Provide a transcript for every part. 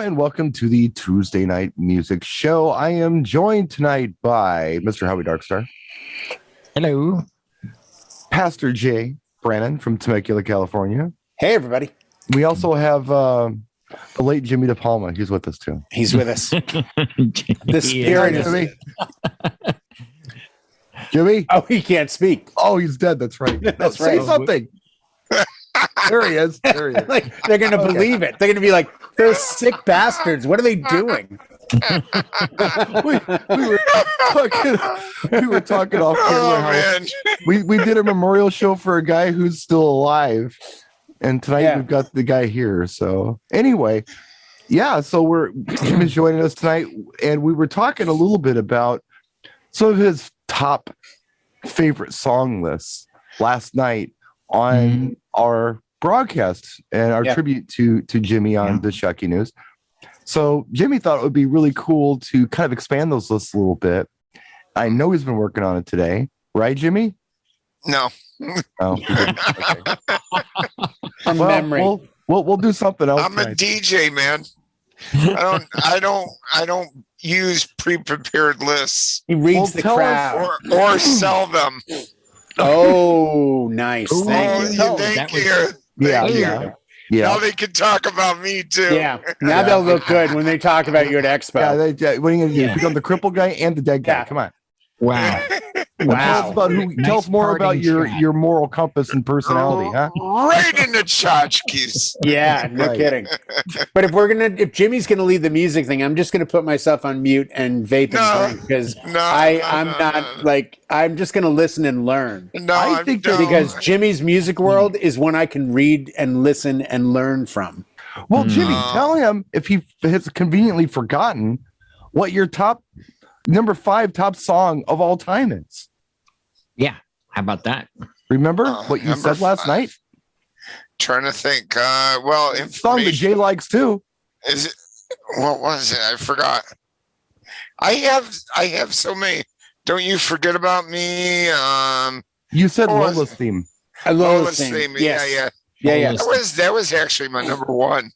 and welcome to the Tuesday Night Music Show. I am joined tonight by Mr. Howie Darkstar. Hello. Pastor Jay Brannan from Temecula, California. Hey, everybody. We also have the late Jimmy DePalma. He's with us, too. He's with us. The spirit is... Jimmy. Jimmy? Oh, he can't speak. Oh, he's dead. That's right. That's Say right. something. There he is. There he is. Like, they're going to believe it. They're going to be like, those sick bastards. What are they doing? we were talking off camera. We did a memorial show for a guy who's still alive, and tonight we've got the guy here. So anyway, so Jim is joining us tonight, and we were talking a little bit about some of his top favorite song lists last night on our broadcast and our tribute to Jimmy on the Shucky News. So Jimmy thought it would be really cool to kind of expand those lists a little bit. I know he's been working on it today, right, Jimmy? No. Oh, okay. Memory. We'll do something else. I'm a DJ, man. I don't use pre-prepared lists. He reads the crowd or sell them. Oh, nice. Thank you. Thank you. Yeah. Now they can talk about me too. Yeah. Now they'll look good when they talk about you at Expo. Yeah. What are you going to do? Become the crippled guy and the dead guy. Yeah. Come on. Wow. Tell us more about your moral compass and personality, huh? Right in the tchotchkes. Yeah, no kidding. But if Jimmy's gonna lead the music thing, I'm just gonna put myself on mute and vape and drink because I'm just gonna listen and learn. I think because Jimmy's music world is one I can read and listen and learn from. Well, Jimmy, tell him if he has conveniently forgotten what your number 5 top song of all time is. Yeah, how about that? Remember what you said last night? Trying to think. Song that Jay likes too. Is it? What was it? I forgot. I have so many. Don't you forget about me? You said Lola's theme. Lola's theme. Yes. Yeah. That was actually my number 1.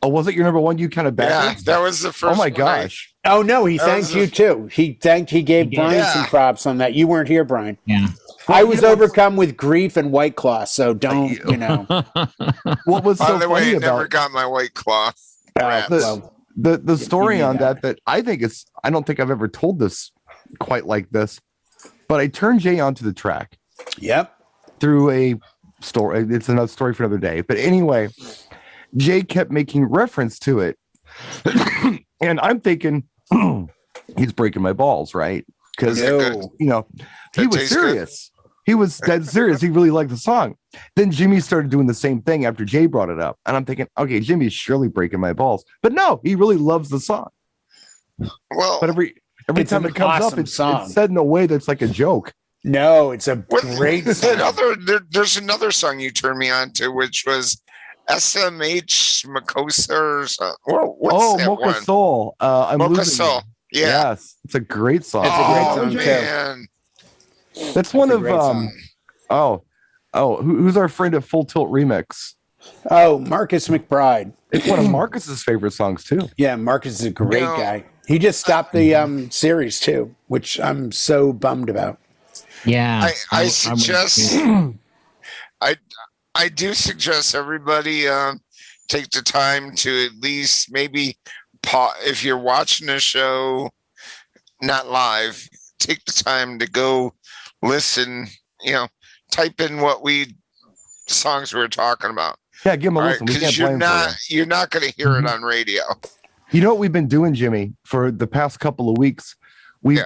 Oh, was it your number 1? You kind of backed it? That was the first. Oh my gosh. Oh no, he thanked you too. He gave Brian some props on that. You weren't here, Brian. Yeah. I was overcome with grief and White Claw, so don't, What was so funny funny about never got my White Claw. The story on that I think I don't think I've ever told this quite like this, but I turned Jay onto the track. Yep. Through a story. It's another story for another day. But anyway, Jay kept making reference to it. And I'm thinking, he's breaking my balls, right? Because, he was serious. He was dead serious. He really liked the song. Then Jimmy started doing the same thing after Jay brought it up. And I'm thinking, okay, Jimmy's surely breaking my balls. But no, he really loves the song. Well, but every time it comes up, it's said in a way that's like a joke. No, it's a great song. There's another song you turned me on to, which was SMH Makosa or something. Mocha Soul. Mocha Soul. Yeah. Yes. It's a great song. It's a great song man. too. That's one of who's our friend at Full Tilt Remix? Oh, Marcus McBride. It's one of Marcus's favorite songs too. Yeah, Marcus is a great guy. He just stopped the series too, which I'm so bummed about. Yeah. I suggest I do suggest everybody take the time to at least maybe if you're watching a show, not live, take the time to go listen, type in what songs we're talking about. Yeah, give them a listen. Because you're not going to hear it on radio. You know what we've been doing, Jimmy, for the past couple of weeks? We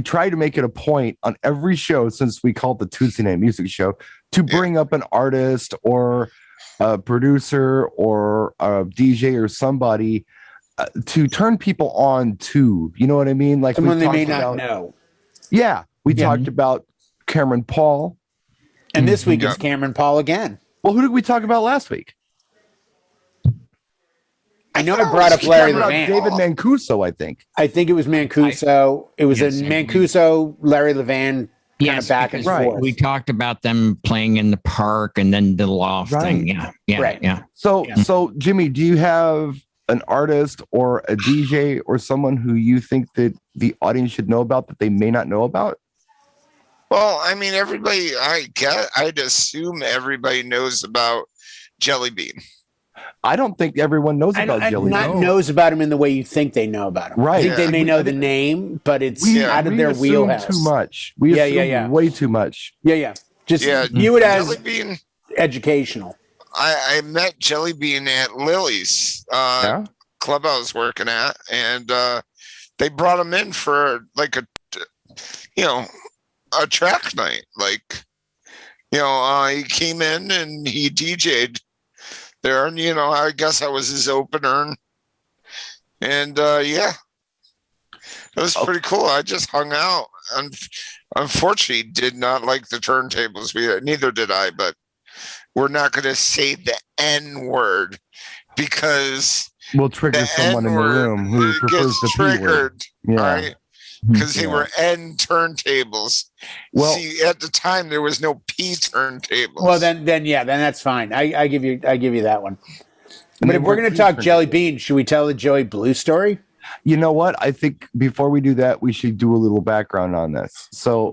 try to make it a point on every show since we called the Tuesday Night Music Show to bring up an artist or a producer or a DJ or somebody to turn people on to, you know what I mean? Like someone they may not know. Yeah. We talked about Cameron Paul. And this week it's Cameron Paul again. Well, who did we talk about last week? I know I brought up Larry Levan. David Mancuso, I think. I think it was Mancuso. It was a Mancuso, Larry Levan kind of back and forth. We talked about them playing in the park and then the loft thing. Yeah. So Jimmy, do you have an artist or a DJ or someone who you think that the audience should know about that they may not know about? Well, I mean, everybody, I'd assume everybody knows about Jelly Bean. I don't think everyone knows about Jelly Bean. Knows about him in the way you think they know about him. Right. I think they may know the name, but it's out of their assume wheelhouse. Too much. We assume way too much. Yeah. Just view it as Jelly Bean, educational. I met Jelly Bean at Lily's club I was working at, and they brought him in for like a track night. Like, he came in and he DJ'd there, and I guess I was his opener, and it was pretty cool. I just hung out, and unfortunately did not like the turntables. Neither did I, but we're not going to say the N word because we'll trigger someone in the room who prefers the P word. Yeah. Right? Because they were N turntables. Well, see, at the time there was no P turntables. Well, then that's fine. I give you that one. But if we're going to talk Jelly Bean, should we tell the Joey Blue story? You know what? I think before we do that, we should do a little background on this. So,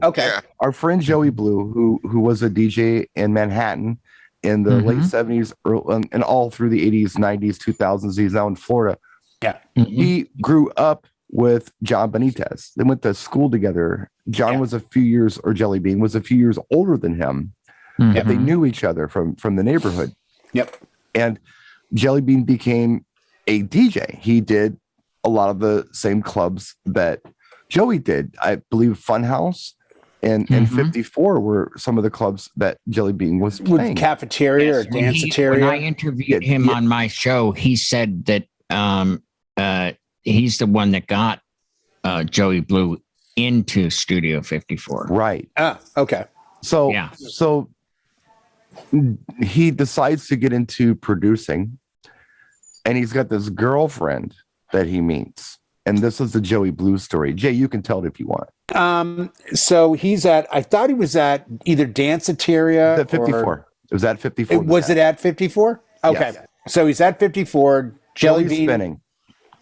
our friend Joey Blue, who was a DJ in Manhattan in the late 70s, and all through the 80s, 90s, 2000s, he's now in Florida. Yeah, he grew up with John Benitez. They went to school together. John was a few years, or Jelly Bean was a few years older than him. But they knew each other from the neighborhood. Yep. And Jelly Bean became a DJ. He did a lot of the same clubs that Joey did. I believe Funhouse and 54 were some of the clubs that Jelly Bean was playing. With Cafeteria or Danceteria. When I interviewed him on my show, he said that he's the one that got Joey Blue into Studio 54. Right. Okay. So he decides to get into producing, and he's got this girlfriend that he meets. And this is the Joey Blue story. Jay, you can tell it if you want. So I thought he was at either Danceteria. At 54. It was at 54. Was it at 54? Okay. Yes. So he's at 54. Joey's spinning.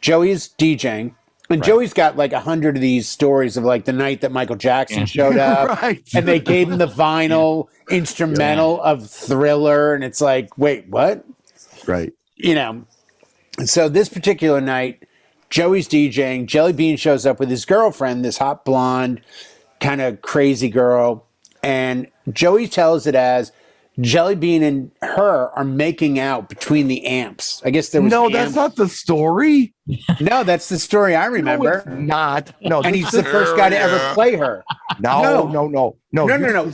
Joey's DJing. And Joey's got like 100 of these stories of like the night that Michael Jackson showed up. And they gave him the vinyl instrumental of Thriller. And it's like, wait, what? Right. And so this particular night, Joey's DJing. Jelly Bean shows up with his girlfriend, this hot blonde, kind of crazy girl. And Joey tells it as Jelly Bean and her are making out between the amps. I guess there was that's not the story. No, that's the story I remember. No, it's not. No, and he's the first guy to ever play her. No.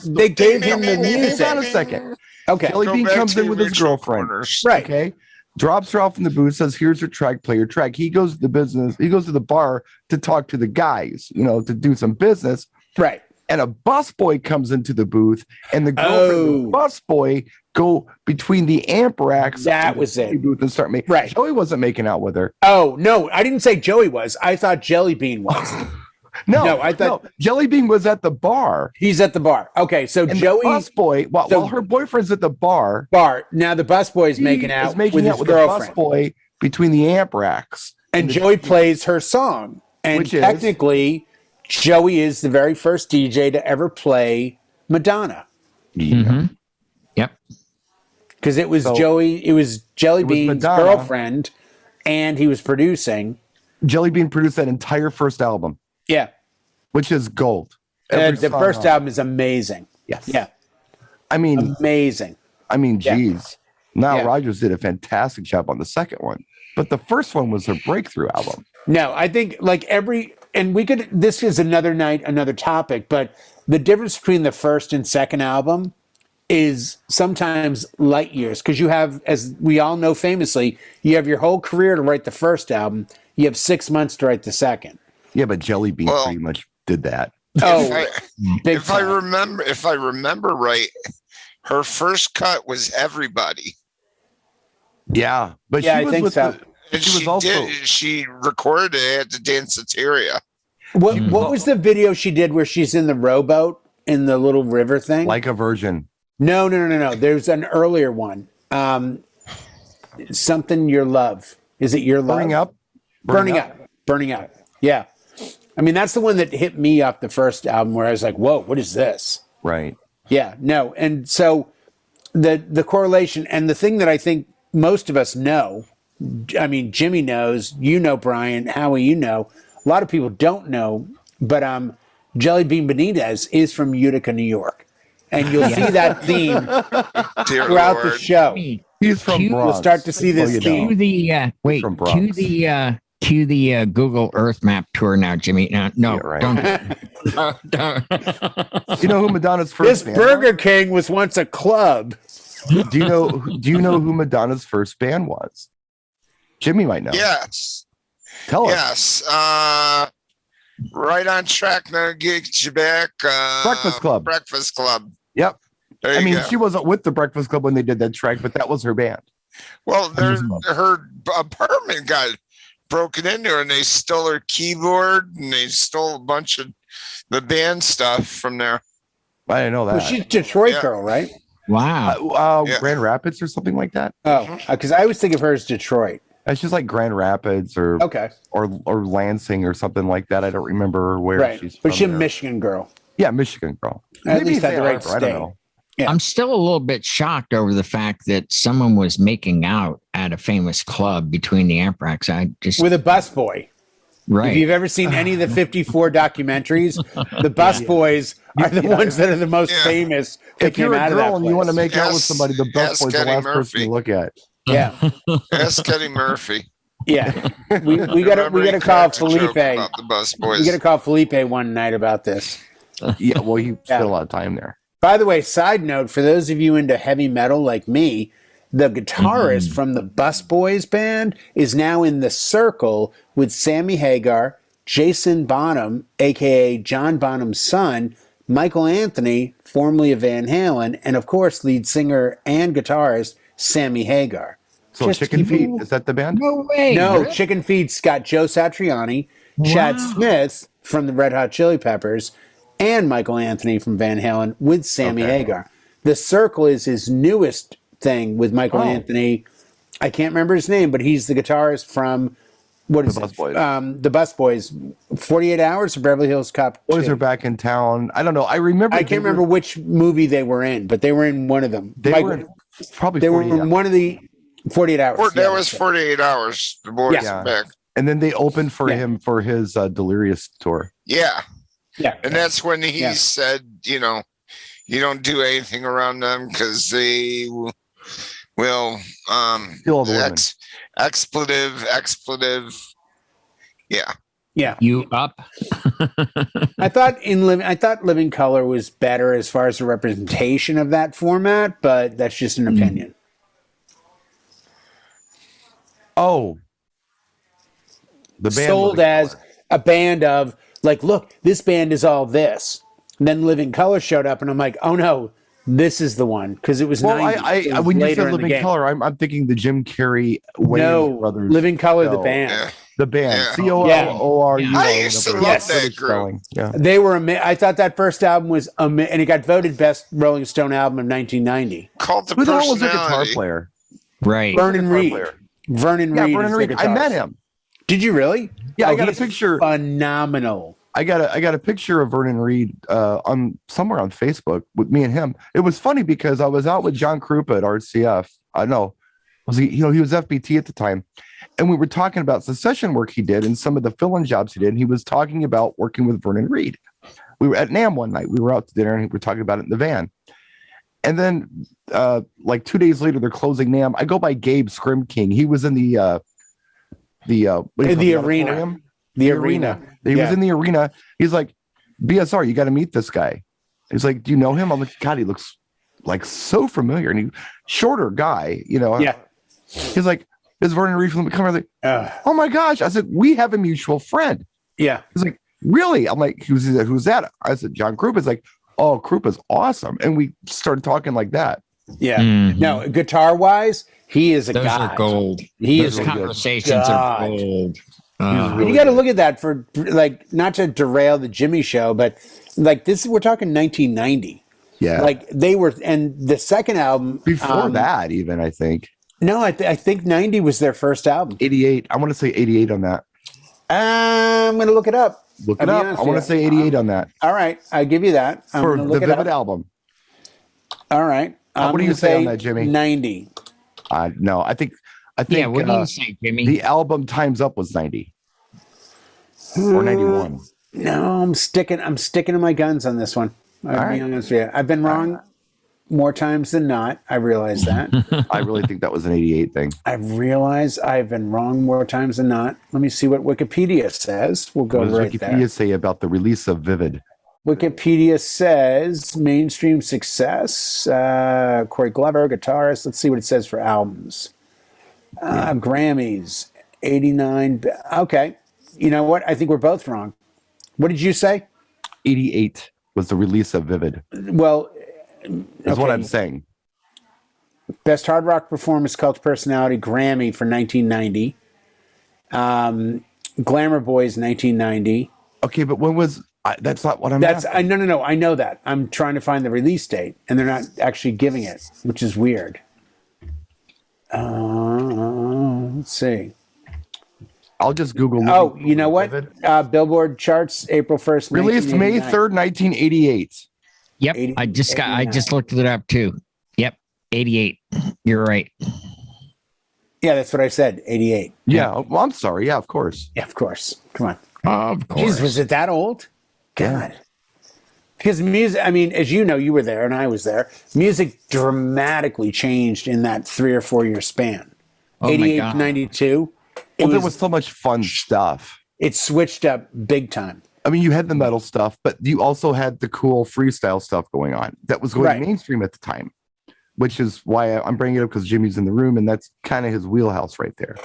They gave him the music. Hold on a second. Okay. Jelly Bean comes in with his girlfriend. Right. Okay. Drops her off in the booth, says, "Here's your track, play your track." He goes to the business. He goes to the bar to talk to the guys, to do some business. Right. And a busboy comes into the booth, and the girlfriend and the busboy go between the amp racks. That was it. Booth and start making. Right. Joey wasn't making out with her. Oh no, I didn't say Joey was. I thought Jelly Bean was. No, I thought Jelly Bean was at the bar. He's at the bar. Okay, so and Joey, the busboy, while her boyfriend's at the bar. Now the busboy is making out with his girlfriend. The busboy between the amp racks, and Joey plays her song. And technically, Joey is the very first DJ to ever play Madonna. Mm-hmm. Yep. Because it was Jelly Bean's girlfriend, and he was producing. Jelly Bean produced that entire first album. Yeah. Which is gold. The first album is amazing. Yes. Yeah. I mean, amazing. Geez. Nile Rodgers did a fantastic job on the second one, but the first one was her breakthrough album. No, I think this is another night, another topic, but the difference between the first and second album is sometimes light years, because you have, as we all know famously, you have your whole career to write the first album. You have 6 months to write the second. Yeah, but Jelly Bean pretty much did that. If I remember right, her first cut was Everybody. Yeah, but I think so. She recorded it at the Danceteria. What was the video she did where she's in the rowboat in the little river thing? Like a Virgin. No. There's an earlier one. Something Your Love. Is it Your Love? Burning Up. Burning Up. Yeah. I mean, that's the one that hit me off the first album where I was like, whoa, what is this? Right. Yeah, no. And so the correlation and the thing that I think most of us know, I mean, Jimmy knows, you know, Brian, Howie, you know, a lot of people don't know, but Jelly Bean Benitez is from Utica, New York. And you'll see that theme throughout the show. He's from Bronx. You'll start to see this theme. Cue the Google Earth map tour now, Jimmy. No, Yeah, right. don't. You know who Madonna's first This band Burger King was once a club. was? Do you know who Madonna's first band was? Jimmy might know. Yes. Tell us. Yes. Right on track. Now get you back. Breakfast Club. Breakfast Club. Yep. There you go. She wasn't with the Breakfast Club when they did that track, but that was her band. Well, her apartment got broken into, and they stole her keyboard, and they stole a bunch of the band stuff from there. I didn't know that. Well, she's a Detroit girl, right? Wow. Yeah. Grand Rapids or something like that. Oh, because I always think of her as Detroit. It's just like Grand Rapids or Okay. or Lansing or something like that. I don't remember where Right. she's from. But she's a there. Michigan girl. Yeah, Michigan girl. At least it's at the right Ann Arbor, I don't state. know. Yeah. I'm still a little bit shocked over the fact that someone was making out at a famous club between the amp racks. I just With a busboy. right. If you've ever seen any of the 54 documentaries, the busboys are the ones that are the most famous that If you're came a out of that girl and you want to place. make out with somebody, the best boy's the Eddie last person Murphy. you look at. Yeah. Ask Eddie Murphy. Yeah. We Remember he gotta call cracked a joke Felipe. about the bus boys. We gotta call Felipe one night about this. Yeah, well, he spent a lot of time there. By the way, side note, for those of you into heavy metal like me, the guitarist from the Busboys band is now in the Circle with Sammy Hagar, Jason Bonham, aka John Bonham's son, Michael Anthony, formerly of Van Halen, and of course lead singer and guitarist Sammy Hagar. So Just Chicken keep Feet, it- is that the band? No way. No, really? Chicken Feet's got Joe Satriani, Chad Smith from the Red Hot Chili Peppers, and Michael Anthony from Van Halen with Sammy Hagar. The Circle is his newest thing with Michael Anthony. I can't remember his name, but he's the guitarist from what is The it? Busboys. The Busboys. 48 Hours or Beverly Hills Cop. Boys 2? are back in town. I don't know. I remember. I can't remember which movie they were in, but they were in one of them. They were in probably they were 48 in one of the 48 Hours. That Yeah, was that's it. 48 hours. The boys Yeah. are back. And then they opened for Yeah. him for his Delirious tour. Yeah. Yeah. And that's when he Yeah. said, you don't do anything around them because they will Steal all the women. expletive. Yeah. Yeah. You up? I thought Living Color was better as far as the representation of that format, but that's just an opinion. Oh, the band Sold Living as Colour. a band of like, look, this band is all this. And then Living Color showed up, and I'm like, oh no, this is the one because it was. Well, 90s. It I was when you later said in the Living game. Color, I'm thinking the Jim Carrey Wayans No, brothers. Living Color, the No. band. Yeah. The band, Yeah. COLORU. I used to love Yes. that group. Yeah. They were. I thought that first album was, and it got voted best Rolling Stone album of 1990. Called the Who the hell was their guitar personality. player? Right. Vernon Guitar Reed. player. Vernon Yeah, Reed. Vernon is Reed. the I met guitarist. him. Did you really? Yeah, I got a he's picture. Phenomenal. I got a picture of Vernon Reed on somewhere on Facebook with me and him. It was funny because I was out with John Krupa at RCF. I know, he was FBT at the time, and we were talking about the session work he did and some of the fill-in jobs he did. And he was talking about working with Vernon Reed. We were at NAMM one night. We were out to dinner and we were talking about it in the van. And then, like 2 days later, they're closing NAMM. I go by Gabe Scrim King. He was in the what do you call it, The arena. auditorium? The arena. He was in the arena. He's like, BSR, you got to meet this guy. He's like, do you know him? I'm like, God, he looks like so familiar. And he shorter guy, Yeah. He's like, is Vernon Reed from the come like, Uh, oh my gosh. I said, we have a mutual friend. yeah. He's like, really? I'm like, who's that? I said, John Krupa. Is like, oh, Krupa's awesome. And we started talking like that. Yeah. Mhm. No, guitar wise, he is a Those god. are gold. He Those is a conversations God. are gold. And you got to look at that for like not to derail the Jimmy show, but like this we're talking 1990. Yeah. Like they were, and the second album Before that, even, I think. No, I think 90 was their first album. 88. I want to say 88 on that. I'm going to look it up. Look it up. I want to say 88 on that. All right. I give you that. I'm For gonna the look it Vivid up. album. All right. What do you say on that, Jimmy? 90. No, I think. Yeah, what do you say, Jimmy? The album Time's Up was 90 or 91. No, I'm sticking to my guns on this one. I'll be honest with you. I've been wrong more times than not. I realize that. I really think that was an 88 thing. I realize I've been wrong more times than not. Let me see what Wikipedia says. We'll go What does right Wikipedia there. say about the release of Vivid? Wikipedia says mainstream success. Corey Glover, guitarist. Let's see what it says for albums. Grammys, 89. Okay. You know what? I think we're both wrong. What did you say? 88 was the release of Vivid. Well, That's what I'm saying. Best Hard Rock Performance, Cult Personality, Grammy for 1990. Glamour Boys, 1990. Okay, but when was... that's not what I'm asking. No. I know that. I'm trying to find the release date, and they're not actually giving it, which is weird. Let's see. I'll just Google. Oh, you know what? Billboard charts, April 1st, Released May 3rd, 1988. Yep, 80, I just looked it up too. Yep, 88. You're right. Yeah, that's what I said. 88. Yeah. Well, I'm sorry. Yeah, of course. Yeah, of course. Come on. Of course. Jeez, was it that old? God. Because music, I mean, as you know, you were there and I was there. Music dramatically changed in that 3 or 4 year span. Oh my 88 God. to 92. There was so much fun stuff. It switched up big time. I mean, you had the metal stuff, but you also had the cool freestyle stuff going on that was going mainstream at the time, which is why I'm bringing it up, because Jimmy's in the room and that's kind of his wheelhouse right there.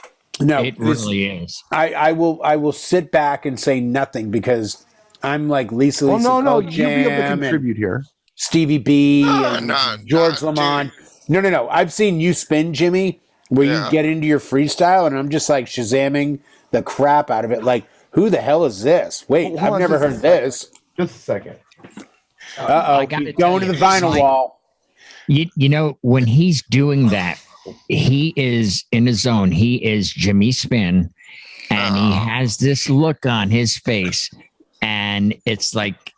No, It really is. I will sit back and say nothing because I'm like Lisa. Well, Lisa no, Cold you'll be able to Jam contribute here. Stevie B and George Lamont. No. I've seen you spin, Jimmy, where you get into your freestyle, and I'm just like shazamming the crap out of it. Like, who the hell is this? Wait, Hold I've on never just a heard this. Just a second. Uh-oh, gotta keep going to tell the you, it's vinyl like- wall. You know, when he's doing that, he is in his zone. He is Jimmy Spin, and he has this look on his face, and it's like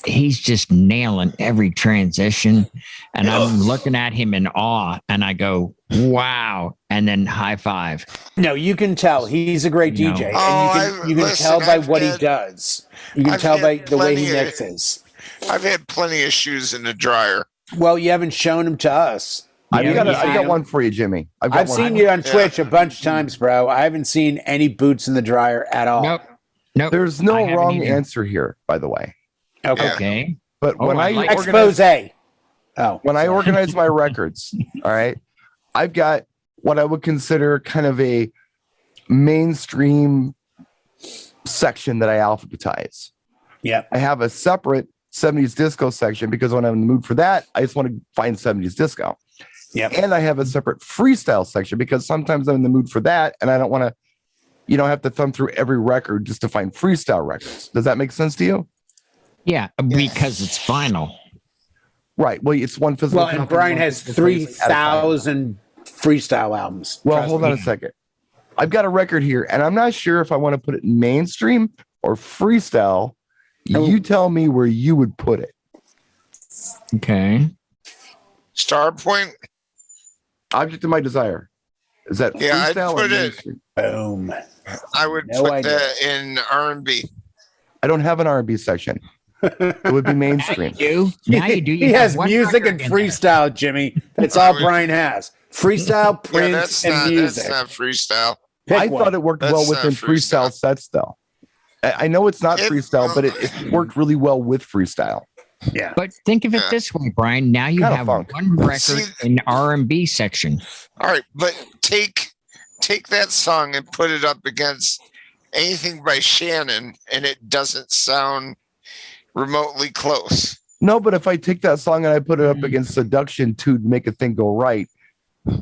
he's just nailing every transition. And I'm looking at him in awe, and I go, "Wow!" And then high five. No, you can tell he's a great No. DJ, Oh, and you can listen, tell by I've what he had- does. You can I've tell by had the way he plenty of- mixes. I've had plenty of shoes in the dryer. Well, you haven't shown him to us. I've got one for you, Jimmy. I've seen you on Twitch a bunch of times, bro. I haven't seen any boots in the dryer at all. Nope. There's I no haven't wrong either. answer here, by the way. Okay. Okay. But Oh, when I I like organize, Expose. Oh. when I organize my records, all right, I've got what I would consider kind of a mainstream section that I alphabetize. Yeah. I have a separate 70s disco section because when I'm in the mood for that, I just want to find 70s disco. Yeah. And I have a separate freestyle section because sometimes I'm in the mood for that and I don't want to, have to thumb through every record just to find freestyle records. Does that make sense to you? Yeah, because it's vinyl. Right. Well, it's one physical. Well, and copy, Brian one has physical place at a time. 3,000 freestyle albums. Well, Trust hold me. on a second. I've got a record here, and I'm not sure if I want to put it in mainstream or freestyle. You tell me where you would put it. Okay. Star Point. Object of my desire. Is that Yeah, I'd freestyle or put it- mainstream? Boom. I would No put idea. that in R&B. I don't have an R&B section. It would be mainstream. You now you do. He You has have one music and record in there. freestyle, Jimmy. That's all Brian has. Freestyle, Yeah, Prince, and music. that's not freestyle. Pick I one. thought it worked That's well not within freestyle freestyle. sets, though. I know it's not It- freestyle, but it worked really well with freestyle. Yeah. But think of it Yeah. this way, Brian. Now you Kinda have funk. one record See- in R&B section. All right, but take that song and put it up against anything by Shannon, and it doesn't sound remotely close. No, but if I take that song and I put it up against Seduction to make a thing go right,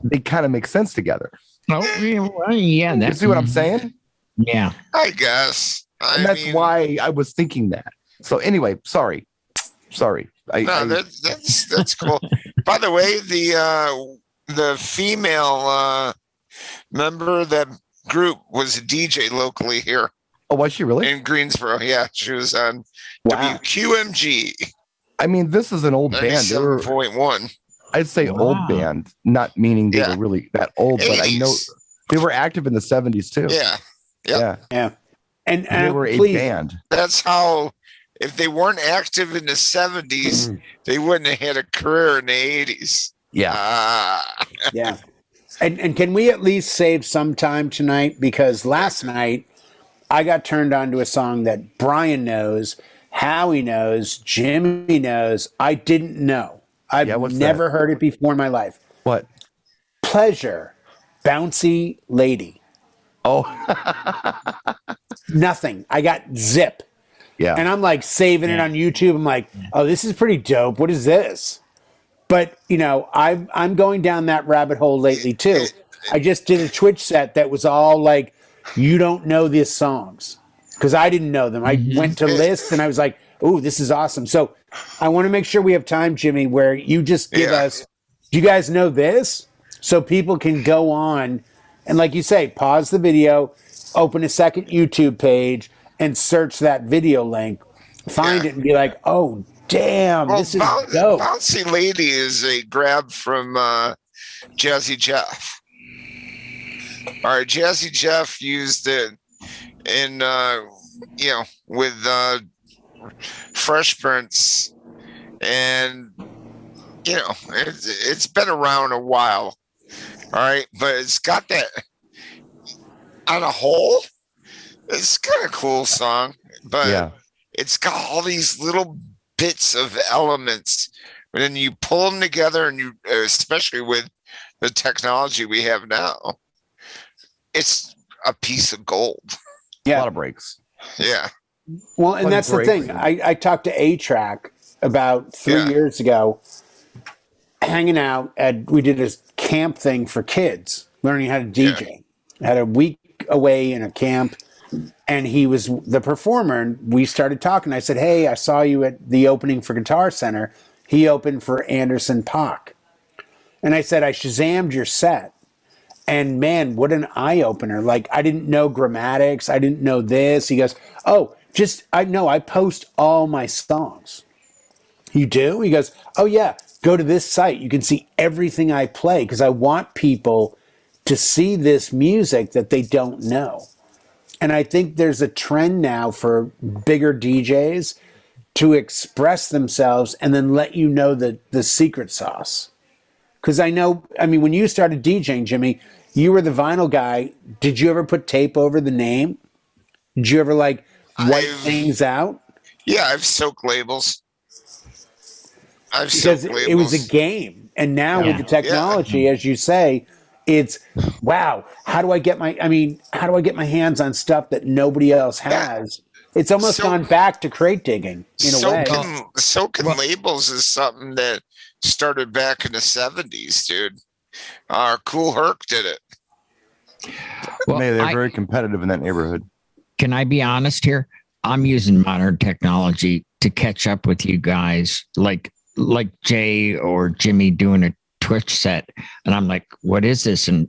they kind of make sense together. Oh, yeah. You That's see what I'm saying? Yeah. I guess. And that's why I was thinking that. So anyway, sorry. No, that's cool. By the way, the female member of that group was a DJ locally here Oh, was she really? in Greensboro. Yeah, she was on Wow. WQMG I mean, this is an old band. They were, 97.1. I'd say Wow. old band, not meaning they Yeah. were really that old, but I know 80s. they were active in the 70s too. Yeah, Yeah. Yeah. And They were a please, band. that's how. If they weren't active in the 70s, they wouldn't have had a career in the 80s. Yeah. yeah. And can we at least save some time tonight? Because last night I got turned on to a song that Brian knows, Howie knows, Jimmy knows. I didn't know. I've what's never heard it before in my life. What? Pleasure, Bouncy Lady. Oh, Nothing. I got zip. yeah. And I'm like saving it on YouTube. I'm like, oh, this is pretty dope. What is this? But I'm going down that rabbit hole lately too. I just did a Twitch set that was all like, you don't know these songs, because I didn't know them. I went to lists and I was like, oh, this is awesome. So I want to make sure we have time, Jimmy, where you just give us, do you guys know this? So people can go on and, like you say, pause the video, open a second YouTube page, and search that video link, find it, and be like, "Oh, damn, this is dope." Bouncy Lady is a grab from Jazzy Jeff. All right, Jazzy Jeff used it in, with Fresh Prince, and it's been around a while. All right, but it's got that. On a whole, it's kind of cool song, but it's got all these little bits of elements, and then you pull them together, and you, especially with the technology we have now, it's a piece of gold. A lot of breaks. Yeah. Well, and that's the thing. I talked to A-Track about 3 years ago, hanging out we did a camp thing for kids, learning how to DJ. Had a week away in a camp, and he was the performer, and we started talking. I said, hey, I saw you at the opening for Guitar Center. He opened for Anderson .Paak. And I said, I Shazammed your set, and man, what an eye-opener. Like, I didn't know grammatics. I didn't know this. He goes, oh, I post all my songs. You do? He goes, oh yeah, go to this site. You can see everything I play, because I want people to see this music that they don't know. And I think there's a trend now for bigger DJs to express themselves and then let you know the secret sauce. Because when you started DJing, Jimmy, you were the vinyl guy. Did you ever put tape over the name? Did you ever wipe things out? Yeah, I've soaked labels. Because it was a game. And now with the technology, as you say, it's wow. How do I get my hands on stuff that nobody else has? It's almost gone back to crate digging in a way. Soaking labels is something that started back in the 70s, dude. Cool Herc did it. Well, they're very competitive in that neighborhood. Can I be honest here? I'm using modern technology to catch up with you guys, like Jay or Jimmy doing a Twitch set, and I'm like, what is this? And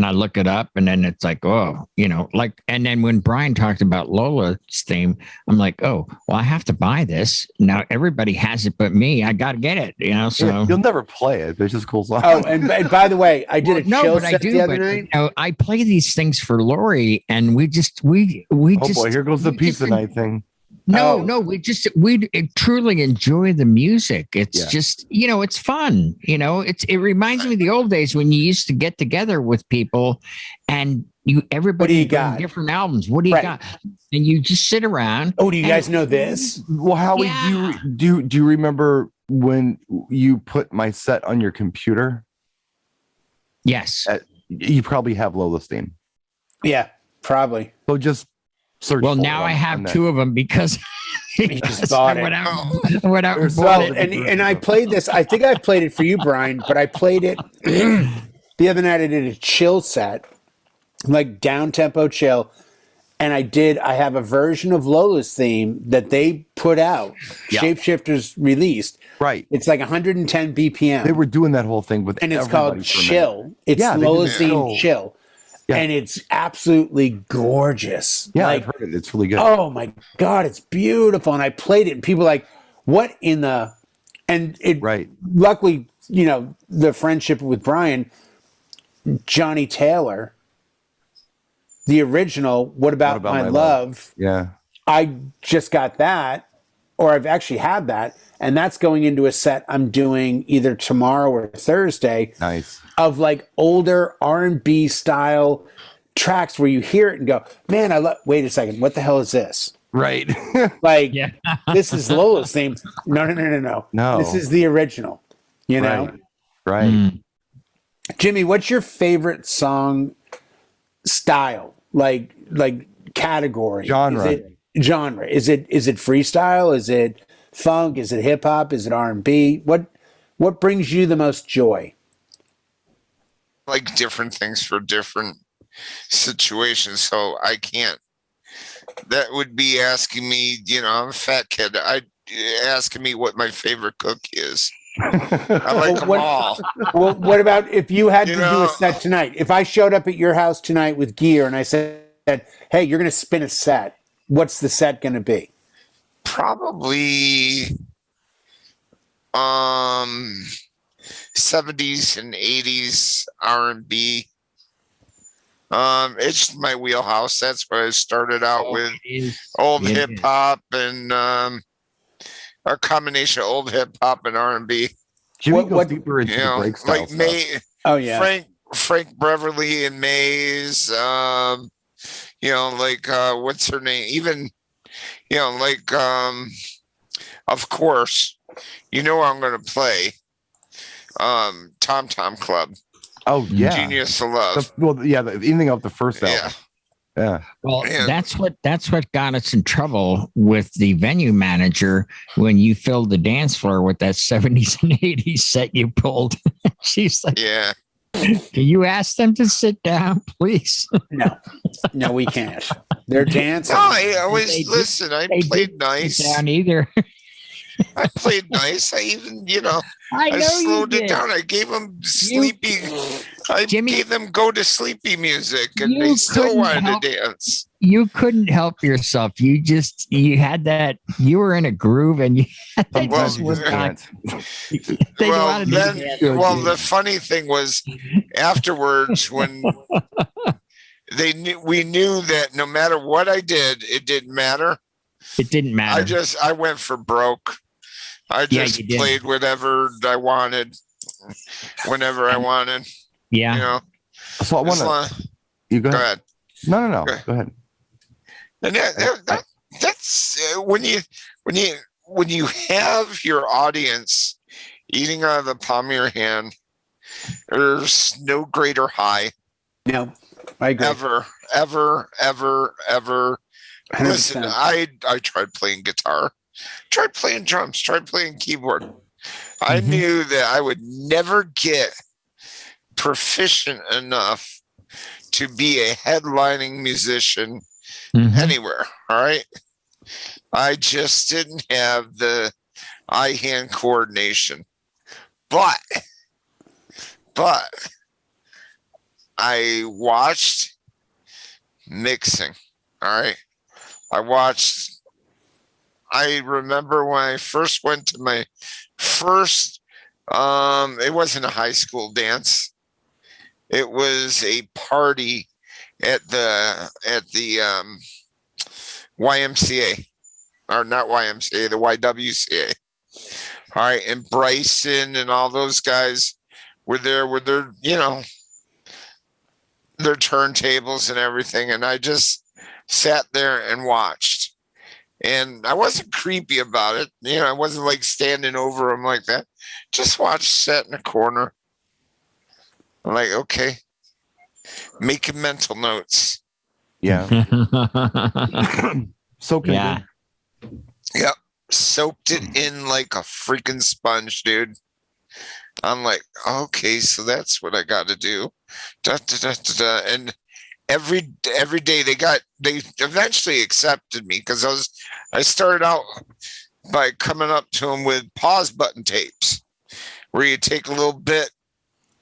I look it up, and then it's like, oh, and then when Brian talked about Lola's theme, I'm like, oh, well, I have to buy this. Now everybody has it but me. I got to get it, so. You'll never play it, but it's just a cool song. Oh, and by the way, I did a chill set the other night. I play these things for Lori, and we oh boy, here goes the pizza night thing. No, we truly enjoy the music. It's just, it's fun. It reminds me of the old days when you used to get together with people and everybody got different albums. What do you got? And you just sit around. Oh, do you guys know this? Well, Howie, do you remember when you put my set on your computer? Yes. You probably have Lola's theme. Yeah, probably. So just search. Well, now I have two of them because you just bought it. I went out and bought it. And I played this. I think I played it for you, Brian, but I played it the other night. I did a chill set, like down tempo chill, and I have a version of Lola's theme that they put out. Yeah. Shapeshifters released. Right. It's like 110 BPM. They were doing that whole thing with and it's everybody called for a minute. Chill. It's Yeah, they did Lola's theme Chill. Chill. Yeah. And it's absolutely gorgeous. Yeah, Like, I've heard it. It's really good. oh my God, it's beautiful. And I played it and people were like, what in the, and it, Right. luckily, you know, the friendship with Brian, Johnny Taylor, the original, What About My Love? Yeah. I just got that, or I've actually had that, and that's going into a set I'm doing either tomorrow or Thursday. Nice. Of like older R&B style tracks where you hear it and go, man, I love. Wait a second, what the hell is this? Right. Like, this is Lola's theme. No. No. This is the original. You know, Right. Jimmy, what's your favorite song style? Like category, Genre. Is it freestyle? Is it funk? Is it hip hop? Is it R&B? What brings you the most joy? Like different things for different situations. So I can't. That would be asking me, you know, I'm a fat kid. Asking me what my favorite cookie is. I like them all. Well, what about if you had to do know, a set tonight? If I showed up at your house tonight with gear and I said, hey, you're going to spin a set, what's the set going to be? Probably 70s and 80s R&B. It's my wheelhouse. That's what I started out with. Old hip hop and a combination of old hip hop and R&B. Jimmy goes deeper into the break style like stuff. May. Oh yeah, Frank Beverly and Mays. You know, like what's her name? Even, you know, like of course, you know I'm going to play Tom Tom Club. Oh yeah, Genius of Love. Anything off the first album. Yeah. Well, that's what got us in trouble with the venue manager when you filled the dance floor with that 70s and 80s set you pulled. She's like, yeah. Can you ask them to sit down, please? No, we can't. They're dancing. No, I always listen. I played nice. Down either. I played nice. I even, you know, I slowed it down. I gave them sleepy. Gave them go to sleepy music, and they still wanted to dance. You couldn't help yourself. You had that. You were in a groove, and you had that the funny thing was, afterwards, when we knew that no matter what I did, it didn't matter. It didn't matter. I went for broke. I just played whatever I wanted, whenever I wanted. Yeah. You know. So I want to. You go ahead. No. Go ahead. And that's when you have your audience eating out of the palm of your hand. There's no greater high. No, I agree. Ever. 100%. Listen, I tried playing guitar, tried playing drums, tried playing keyboard. I knew that I would never get proficient enough to be a headlining musician anywhere. All right. I just didn't have the eye-hand coordination. But I watched mixing. All right. I remember when I first went to my first, it wasn't a high school dance. It was a party at the YMCA, or not YMCA, the YWCA. All right. And Bryson and all those guys were there with their, you know, their turntables and everything. And I just sat there and watched. And I wasn't creepy about it. You know, I wasn't like standing over them like that. Just watched, sat in a corner. I'm like, okay, making mental notes. Yeah. Soaking it in. Yep. Soaked it in like a freaking sponge, dude. I'm like, okay, so that's what I got to do. And every day they eventually accepted me because I started out by coming up to them with pause button tapes where you take a little bit,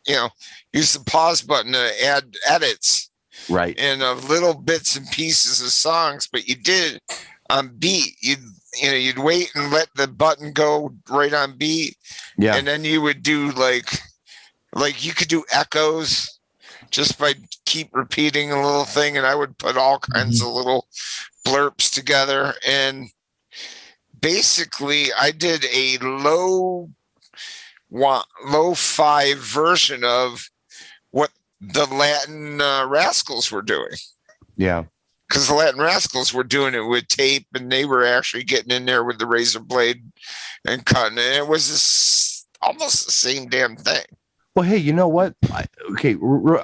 use the pause button to add edits, right, and of little bits and pieces of songs, but you did on beat. You'd wait and let the button go right on beat, and then you would do like you could do echoes just by keep repeating a little thing, and I would put all kinds of little blurps together, and basically I did a low-fi version of what the Latin Rascals were doing. Yeah. Because the Latin Rascals were doing it with tape, and they were actually getting in there with the razor blade and cutting it. It was almost the same damn thing. Well, hey, you know what? I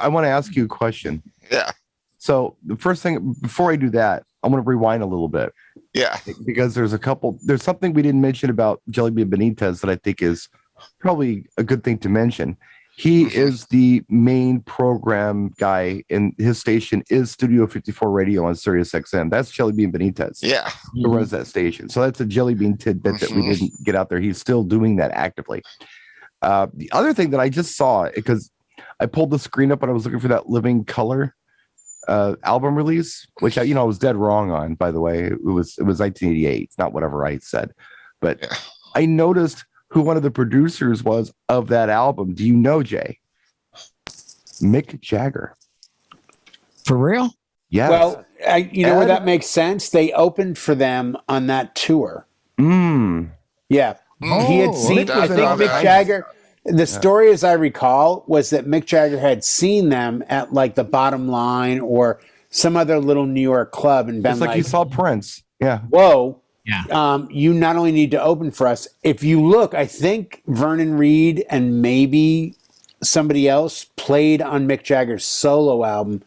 want to ask you a question. Yeah. So the first thing, before I do that, I'm going to rewind a little bit. Yeah. Because there's something we didn't mention about Jelly Bean Benitez that I think is probably a good thing to mention. He is the main program guy, and his station is Studio 54 Radio on Sirius XM. That's Jelly Bean Benitez. Yeah. Who runs that station. So that's a Jelly Bean tidbit that we didn't get out there. He's still doing that actively. The other thing that I just saw, because I pulled the screen up and I was looking for that Living Color album release, which I was dead wrong on, by the way. It was 1988. It's not whatever I said. But I noticed who one of the producers was of that album. Do you know, Jay? Mick Jagger. For real? Yeah. Well, where that makes sense? They opened for them on that tour. Yeah. He had seen, I think Mick Jagger, the story as I recall was that Mick Jagger had seen them at like the Bottom Line or some other little New York club and been it's like you saw Prince. Yeah. Whoa. Yeah. You not only need to open for us, if you look, I think Vernon Reid and maybe somebody else played on Mick Jagger's solo album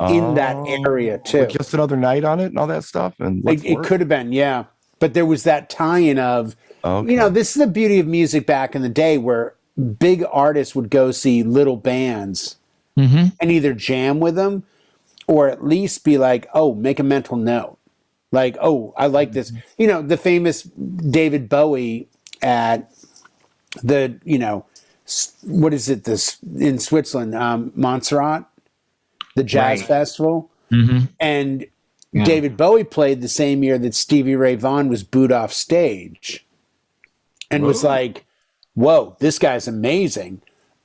in that area too. Just Another Night on it and all that stuff. And it could have been, yeah. But there was that tie-in of, this is the beauty of music back in the day where big artists would go see little bands and either jam with them or at least be like, oh, make a mental note. Like, oh, I like this. The famous David Bowie at the, what is it, this in Switzerland, Montserrat, the jazz festival. And David Bowie played the same year that Stevie Ray Vaughan was booed off stage and was like, whoa, this guy's amazing.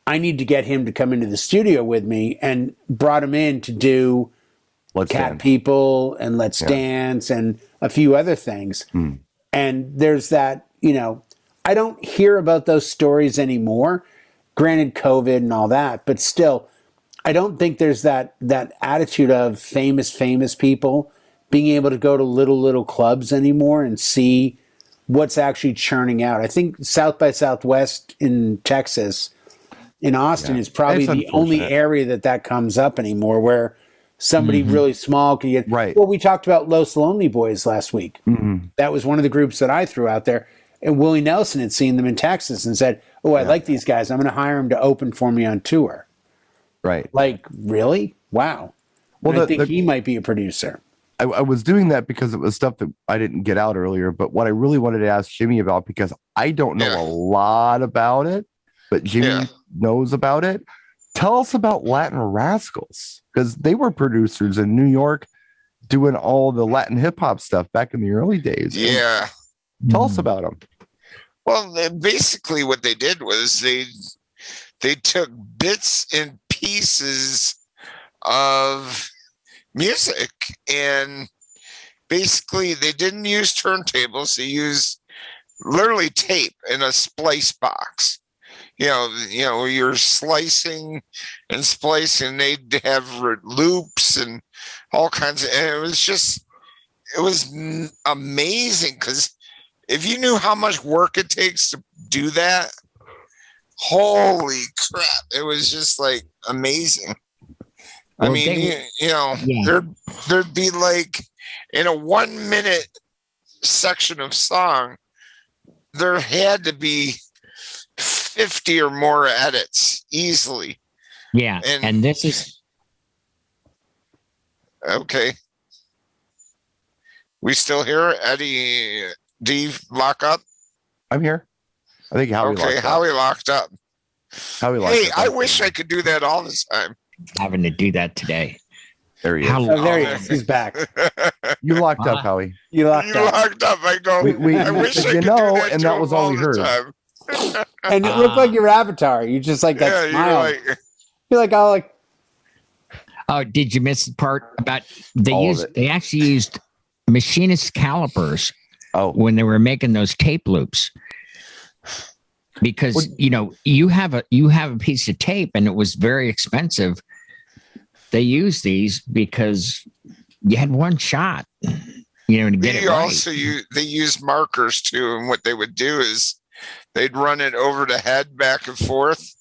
I need to get him to come into the studio with me, and brought him in to do Cat People and Let's Dance and a few other things. And there's that, I don't hear about those stories anymore. Granted, COVID and all that, but still, I don't think there's that attitude of famous people being able to go to little clubs anymore and see what's actually churning out. I think South by Southwest in Texas, in Austin, is probably the only area that comes up anymore where somebody really small can get. Right. Well, we talked about Los Lonely Boys last week. That was one of the groups that I threw out there. And Willie Nelson had seen them in Texas and said, oh, I like these guys. I'm going to hire them to open for me on tour. Right. Like, really? Wow. Well, I think he might be a producer. I was doing that because it was stuff that I didn't get out earlier. But what I really wanted to ask Jimmy about, because I don't know a lot about it, but Jimmy knows about it. Tell us about Latin Rascals, because they were producers in New York doing all the Latin hip hop stuff back in the early days. Yeah. Tell us about them. Well, basically what they did was they took bits and pieces of music, and basically they didn't use turntables. They used literally tape in a splice box. You're slicing and splicing. They'd have loops and all kinds of, and it was amazing, because if you knew how much work it takes to do that, holy crap, it was just like amazing. Well, I mean, there'd be like in a 1 minute section of song, there had to be 50 or more edits easily. Yeah. And this is Okay. We still here? Eddie D lock up? I'm here. I think Howie locked up. Howie locked up. Howie locked Hey, up. I wish I could do that all the time. Having to do that today. There he is. Oh, there he is. He's back. You locked up, Howie. You locked up. Locked up. I go. I wish I could do that and to that was him all we the heard. time. And it looked like your avatar. You just like that smile. You're like, oh, like. Oh, did you miss the part about All of it. they actually used machinist calipers Oh, when they were making those tape loops? Because you have a piece of tape and it was very expensive. They used these because you had one shot, to get it right. They use markers too, and what they would do is they'd run it over the head back and forth,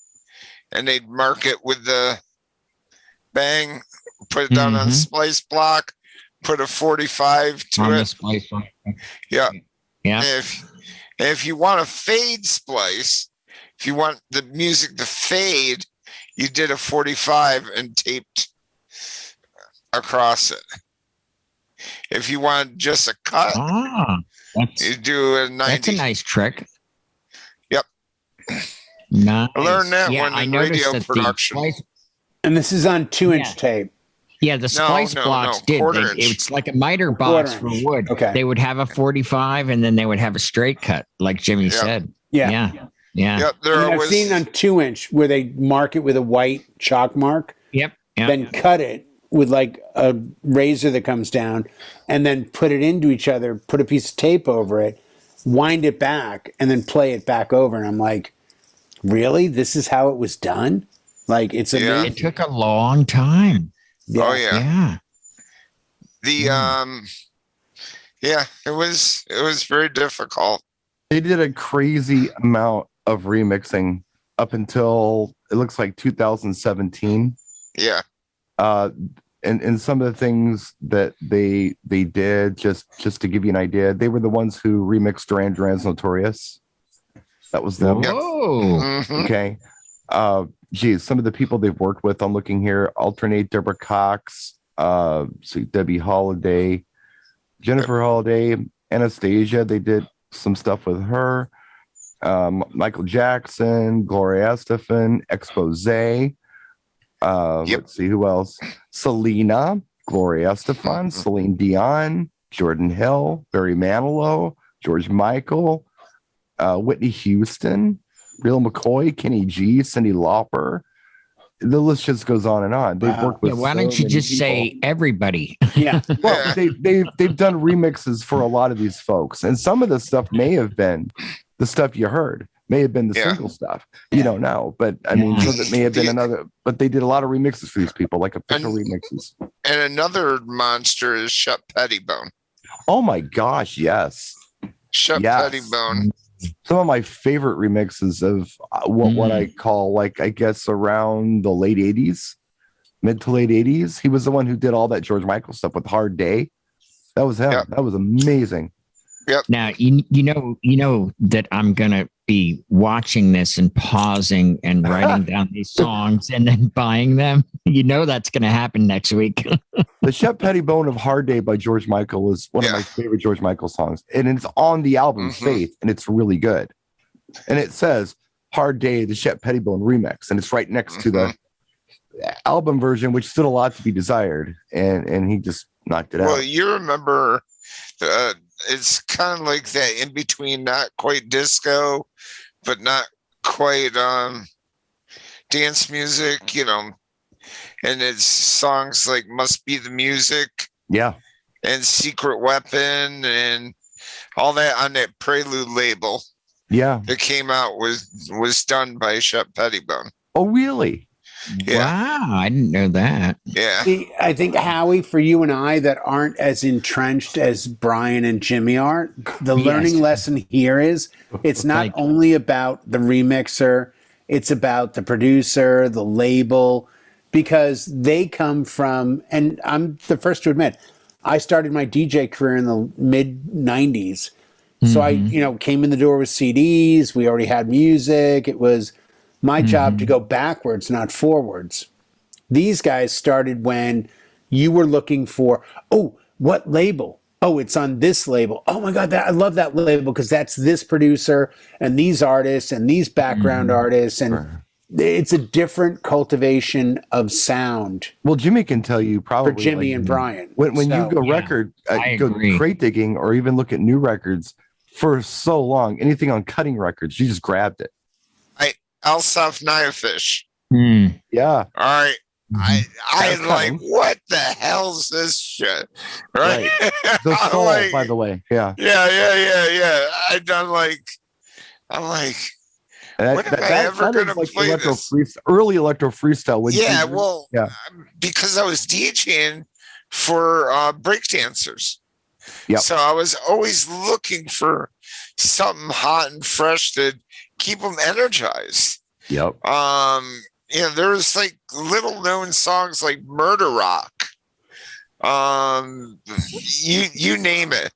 and they'd mark it with the bang, put it down on the splice block, put a 45 to on it. the splice block. Yeah. Yeah. If you want a fade splice, if you want the music to fade, you did a 45 and taped across it. If you want just a cut, you do a 90. That's a nice trick. Yep. Nice. I learned that Yeah, one I in noticed radio that production. And this is on 2-inch tape. Yeah, the splice blocks did. It's like a miter box for wood. Okay. They would have a 45 and then they would have a straight cut, like Jimmy said. Yeah. Yep. I've seen on 2-inch where they mark it with a white chalk mark. Yep. Then cut it with like a razor that comes down, and then put it into each other, put a piece of tape over it, wind it back, and then play it back over. And I'm like, really? This is how it was done? Like, it's amazing. It took a long time. Yeah. Oh yeah. Yeah. It was very difficult. they did a crazy amount of remixing up until it looks like 2017. Yeah. And some of the things that they did, just to give you an idea, they were the ones who remixed Duran Duran's Notorious. That was them. Whoa. Mhm. Okay. Geez, some of the people they've worked with, I'm looking here, Alternate, Deborah Cox, so Debbie Holiday, Jennifer Holiday, Anastasia, they did some stuff with her. Michael Jackson, Gloria Estefan, Expose. Let's see who else. Selena, Gloria Estefan, Celine Dion, Jordan Hill, Barry Manilow, George Michael, Whitney Houston, Real McCoy, Kenny G, Cyndi Lauper. The list just goes on and on. They've worked with. Why don't you just say everybody? Yeah. Well, they've done remixes for a lot of these folks, and some of the stuff may have been the stuff you heard, may have been the single stuff. You don't know, but I mean, so that may have been another. But they did a lot of remixes for these people, like official remixes. And another monster is Shep Pettibone. Oh my gosh, yes. Shep Pettibone. Some of my favorite remixes of what I call, like, I guess around the late 80s, mid to late 80s. He was the one who did all that George Michael stuff with Hard Day. That was him. That was amazing. Yep. Now you know that I'm gonna be watching this and pausing and writing down these songs and then buying them. You know that's gonna happen next week. The Shep Pettibone of Hard Day by George Michael is one of my favorite George Michael songs, and it's on the album Faith, and it's really good. And it says Hard Day, the Shep Pettibone remix, and it's right next to the album version, which stood a lot to be desired. And he just knocked it out. Well, you remember it's kind of like that in between, not quite disco, but not quite dance music, you know. And it's songs like Must Be the Music. Yeah. And Secret Weapon and all that on that Prelude label. Yeah. That came out was done by Shep Pettibone. Oh, really? Yeah. Wow, I didn't know that. Yeah. See, I think, Howie, for you and I that aren't as entrenched as Brian and Jimmy are, the learning lesson here is it's not only about the remixer, it's about the producer, the label, because they come from, and I'm the first to admit, I started my DJ career in the mid 90s. So I, came in the door with CDs. We already had music. It was my job to go backwards, not forwards. These guys started when you were looking for, oh, what label? Oh, it's on this label. Oh my God, I love that label because that's this producer and these artists and these background artists. And it's a different cultivation of sound. Well, Jimmy can tell you probably for Jimmy and Brian. When you go crate digging or even look at new records for so long, anything on cutting records, you just grabbed it. Alsaf Nyafish. Yeah. All right. I like, what the hell's this shit? Right. The soul, like, by the way. Yeah. Yeah. I'm like, when am I ever going to play this? Early electro freestyle. Because I was DJing for breakdancers. Yep. So I was always looking for something hot and fresh to keep them energized. Yep. There's like little known songs like Murder Rock. You name it.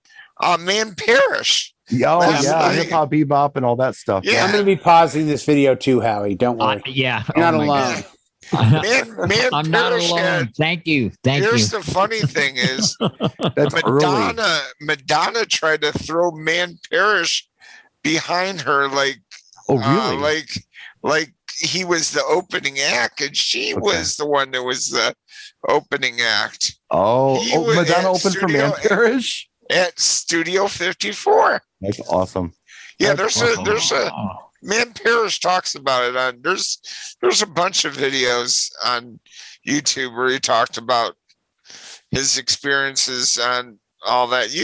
Man Perish. Hip hop, bebop, and all that stuff. Yeah. I'm going to be pausing this video too, Howie. Don't worry. You're not alone. Man, I'm not alone. Thank you. Here's the funny thing is, Madonna tried to throw Man Perish behind her, like, oh really? Like he was the opening act, and she was the one that was the opening act. Madonna opened for Man Perish at Studio 54. That's awesome. Yeah, there's a Man Perish talks about it on. There's a bunch of videos on YouTube where he talked about his experiences and all that.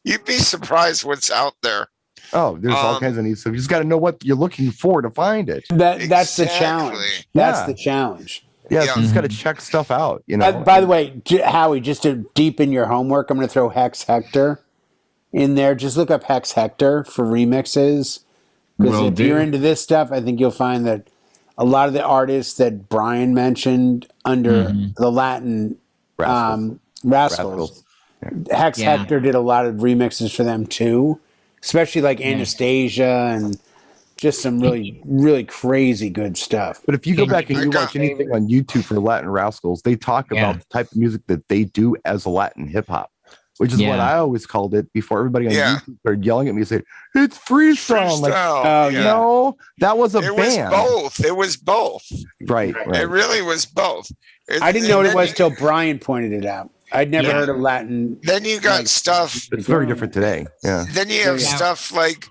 You'd be surprised what's out there. Oh, there's all kinds of neat stuff. You just got to know what you're looking for to find it. That's the challenge. That's the challenge. Yeah, so you just got to check stuff out. By the way, Howie, just to deepen your homework, I'm going to throw Hex Hector in there. Just look up Hex Hector for remixes. Because if you're into this stuff, I think you'll find that a lot of the artists that Brian mentioned under the Latin Rascals. Hex Hector did a lot of remixes for them too, especially like Anastasia and just some really, really crazy good stuff. But if you go back and you watch anything on YouTube for Latin Rascals, they talk about the type of music that they do as Latin hip hop. Which is what I always called it before everybody on YouTube started yelling at me and said, it's freestyle. Like, no, that was a band. It was both. Right. It really was both. I didn't know what it was till Brian pointed it out. I'd never heard of Latin. Then you got stuff. It's very different today. Yeah. Then you have stuff like,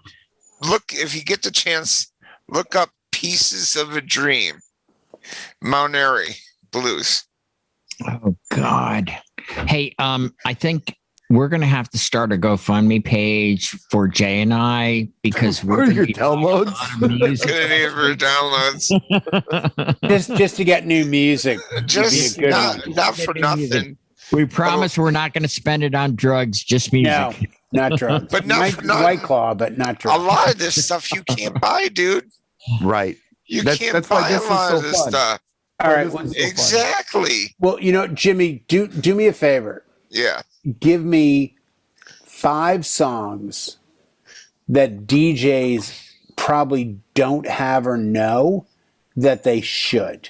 if you get the chance, look up Pieces of a Dream, Mount Airy Blues. Oh, God. Hey, I think we're going to have to start a GoFundMe page for Jay and I because we're your downloads. Just to get new music. Just not for nothing. We promise we're not going to spend it on drugs, just music. No, not drugs. But not White Claw, but not drugs. A lot of this stuff you can't buy, dude. Right. That's buy a lot of this stuff. All right. Exactly. Well, Jimmy, do me a favor. Yeah. Give me 5 songs that DJs probably don't have or know that they should.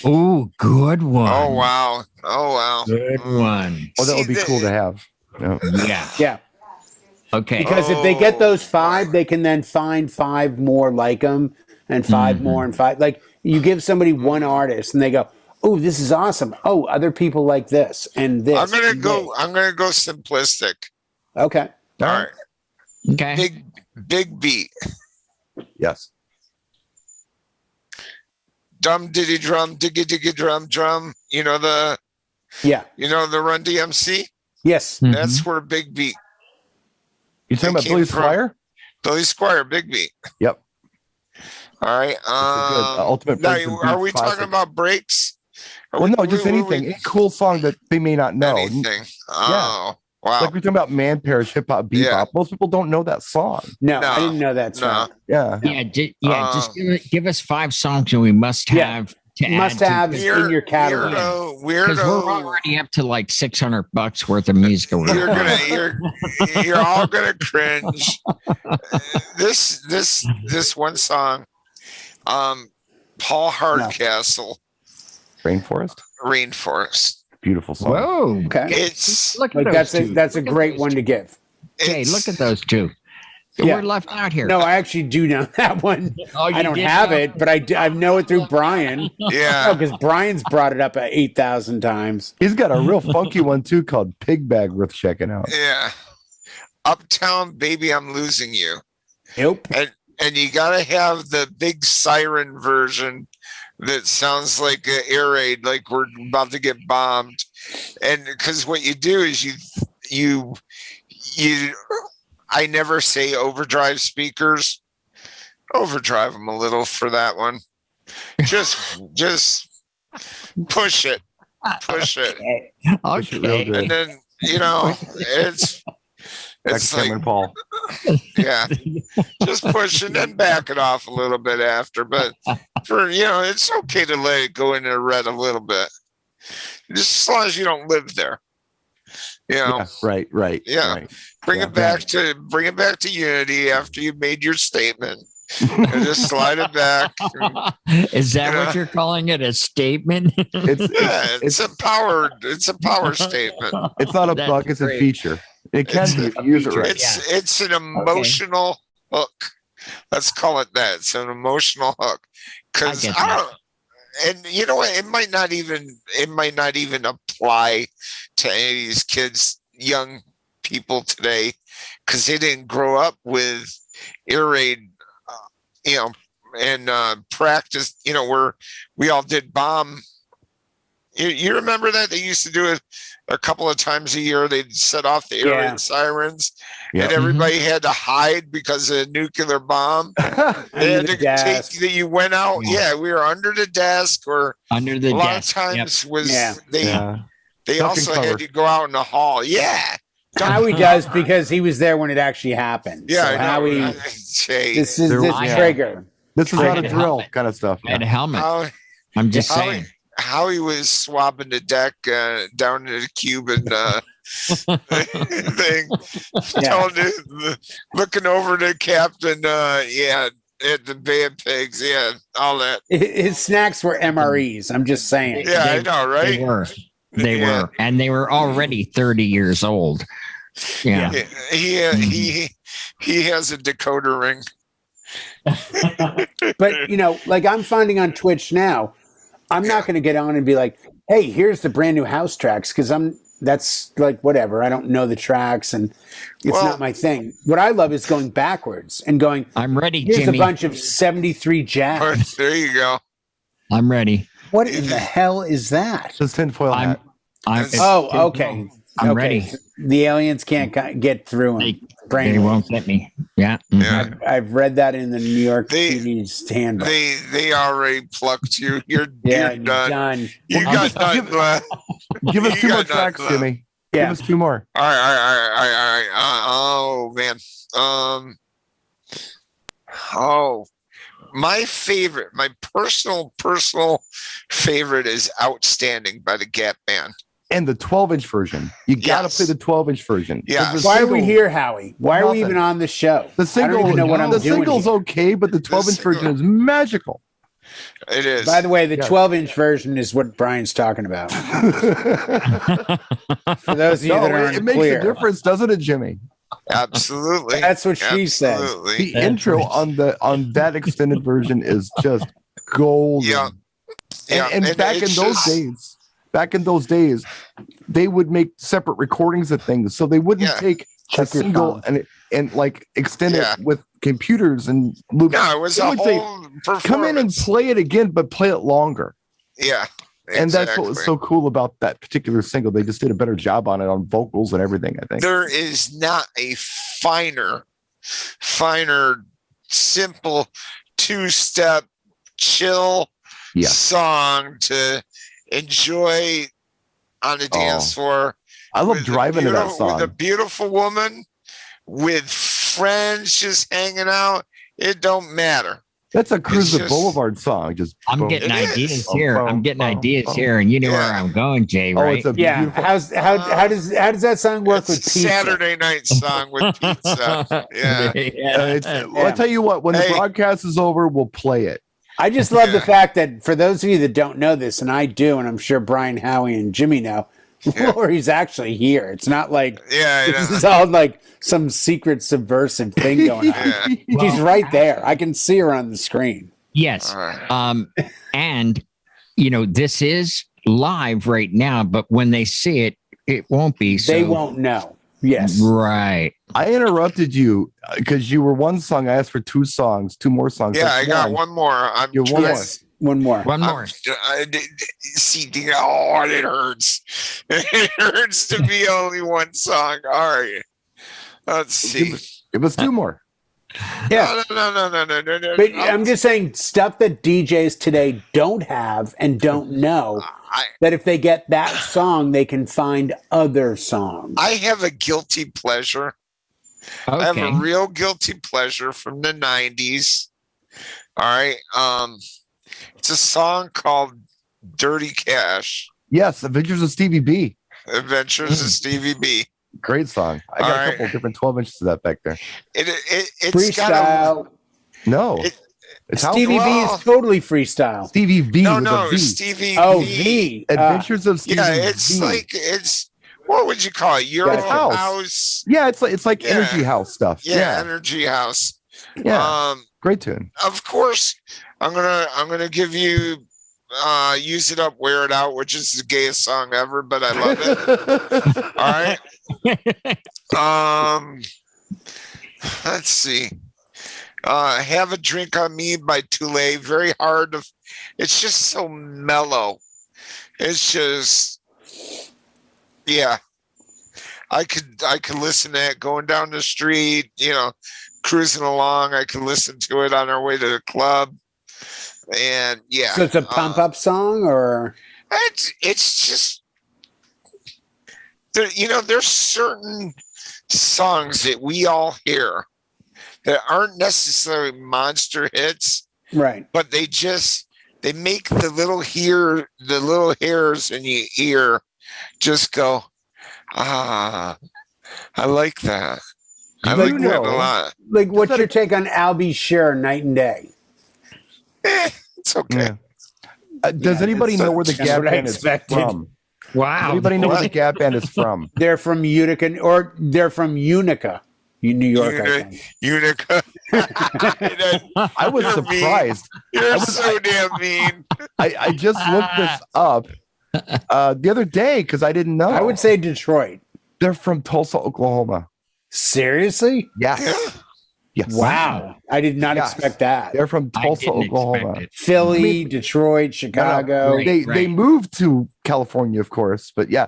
Oh, good one. Oh, wow. Good one. Oh, that would be cool to have. Yeah. Okay. Because if they get those 5, they can then find 5 more like them and 5 more and 5. Like you give somebody one artist and they go, oh, this is awesome. Oh, other people like this and this. I'm gonna go simplistic. Okay. All right. Okay. Big beat. Yes. Dum diddy drum, diggy diggy drum. You know the Run DMC? Yes. That's where Big Beat. You talking about Billy Squire? Billy Squire, Big Beat. Yep. All right. Ultimate. Now, are we talking about breaks? Just anything. Any cool song that they may not know. Anything. Oh, wow. Like we're talking about Man Perish, hip hop, bebop. Yeah. Most people don't know that song. No, I didn't know that song. Yeah. Just give us 5 songs and we must have to add in your catalog. Weirdo. Because we're already up to like $600 worth of music. You're all gonna cringe. This one song, Paul Hardcastle. Rainforest. Beautiful song. Whoa. Okay. It's Look at Like those that's a Look at great those one two. to give. Hey, it's- look at those two. Yeah. We're left out here. No, I actually do know that one. Oh, you I don't did have know? it, but I know it through Brian. Yeah. because Brian's brought it up 8,000 times. He's got a real funky one too called Pig Bag worth checking out. Yeah. Uptown Baby, I'm Losing You. Nope. And you gotta have the big siren version that sounds like an air raid, like we're about to get bombed. And because what you do is you I never say overdrive speakers. Overdrive them a little for that one. Just push it. Push it. Push it real Okay. good. And then, it's Back to Cameron like, Paul. yeah, just push and then back it off a little bit after. But for, it's okay to let it go in a red a little bit. Just as long as you don't live there. Yeah, right. Yeah. Right. Bring Yeah. it back to unity after you've made your statement. And just slide it back. Is that what you're calling it? A statement? It's A power statement. it's not a That's bug, it's a great. feature. It can It's be if you use it right. It's an emotional hook. Let's call it that. It's an emotional hook. Because I get I that. don't, and you know what? It might not even apply to any of these kids, young people today, because they didn't grow up with air raid, and practice. Where we all did bomb. You remember that they used to do it a couple of times a year. They'd set off the air raid sirens, Yeah. and everybody had to hide because of a nuclear bomb. They had Under to the desk. take that you went out. Yeah, we were under the desk, or Under the a lot desk. of times was Yeah. they Yeah. they Duck also and cover. had to go out in the hall. Yeah, Howie does because he was there when it actually happened. yeah. So I know. Howie, Hey, this is There this was- yeah. trigger. This is not a Right. drill kind of stuff. I had a Yeah. helmet. Howie, I'm just Howie- saying. Howie was swabbing the deck down in the Cuban thing, looking over the captain. At the Bay of Pigs. Yeah, all that. His snacks were MREs. I'm just saying. Yeah, I They- know, right? They were. They Yeah. were. And they were already 30 years old. Yeah. He has a decoder ring. But like I'm finding on Twitch now, I'm not going to get on and be like, "Hey, here's the brand new house tracks," because that's like whatever. I don't know the tracks, and it's Well- not my thing. What I love is going backwards and going. I'm ready, Here's Jimmy. a bunch of 73 jazz. There you go. I'm ready. What in the hell is that? This tinfoil I'm hat. Oh, okay. I'm Okay. ready. The aliens can't get through They, them. they won't get me. Yeah. Mhm. Yeah. I've read that in the New York They- TV's handbook. They already plucked you. You're You're done. done. You got nothing left. Give us You two more got nothing tracks, left. Jimmy. Yeah. Give us two more. All right. Oh man. My favorite, my personal favorite is "Outstanding" by the Gap Band. And the 12-inch version. You got to Yes. play the 12-inch version. Yes. The Why are we single- here, Howie? Why are we Nothing. even on the show? The single, I don't even know what I'm the doing. single's here. okay, but the 12-inch single- version is magical. It is. By the way, the Yeah. 12-inch version is what Brian's talking about. For those of you that are it makes unclear, a difference, doesn't it, Jimmy? Absolutely. that's what she said. Absolutely. The That's intro right. on that extended version is just golden. Yeah. Yeah. And back in it's those days, they would make separate recordings of things, so they wouldn't Yeah. take a Check your single phone. and like extend Yeah. it with computers and loop. No, it was They a would say, whole performance. come in and play it again, but play it longer. Yeah. And that's what was exactly. so cool about that particular single. They just did a better job on it on vocals and everything, I think. There is not a finer, simple two-step chill Yeah. song to enjoy on the dance floor. I love with a driving to that beautiful- song. with a beautiful woman, with friends just hanging out. It don't matter. That's a Cruise the just- Boulevard song. Just I'm boom. getting It is. ideas here. I'm getting Boom, ideas boom, here, and you know where Yeah. I'm going, Jay. Oh, Right? it's a Yeah. beautiful. How does that song work It's with a pizza? Saturday night song with pizza. Yeah. Well, I tell you what, when the Hey. broadcast is over, we'll play it. I just love the fact that for those of you that don't know this, and I do, and I'm sure Brian, Howie, and Jimmy know, Lori's actually here. It's not like this is all like some secret subversive thing going on. She's right there. I can see her on the screen. Yes. And, this is live right now, but when they see it, it won't be. So. They won't know. Yes. Right. I interrupted you because you were one song. I asked for two more songs. Yeah, I got one more. One more. See, it hurts. It hurts to be only one song. All right. Let's see. It was two more. Yeah. No. But I'm just saying stuff that DJs today don't have and don't know. That if they get that song, they can find other songs. I have a guilty pleasure. Okay. I have a real guilty pleasure from the 90s. All right. It's a song called Dirty Cash. Yes, Adventures of Stevie B. Adventures of Stevie B. Great song. I got a couple different 12 inches of that back there. It's freestyle. It's Stevie B is totally freestyle. Stevie V. No, Stevie V. Adventures of Stevie Yeah, it's V. like what would you call it? Euro house. Yeah, it's like energy house stuff. Yeah, energy house. Yeah. Great tune. Of course, I'm gonna give you Use It Up, Wear It Out, which is the gayest song ever, but I love it. All right. Let's see. Have a Drink on Me by Tule. Very hard to. It's just so mellow. It's just, yeah. I could listen to it going down the street, cruising along. I could listen to it on our way to the club, and yeah. So it's a pump up song, or it's just there's certain songs that we all hear that aren't necessarily monster hits, right? But they make the little hairs in your ear just go, I like that. I like that a lot. Like, what's your take on Albie Sher, Night and Day? It's okay. Yeah. Does anybody know where the Gap Band is from? Wow. Does anybody know where the Gap Band is from? They're from Utica, or they're from Unica, New York. I think. Unica. I was surprised. You're so damn mean. I just looked this up the other day because I didn't know. I would say Detroit. They're from Tulsa, Oklahoma. Seriously? Yes. Yes. Wow. I did not expect that. They're from Tulsa, Oklahoma. Philly, Detroit, Chicago. They moved to California, of course, but yeah,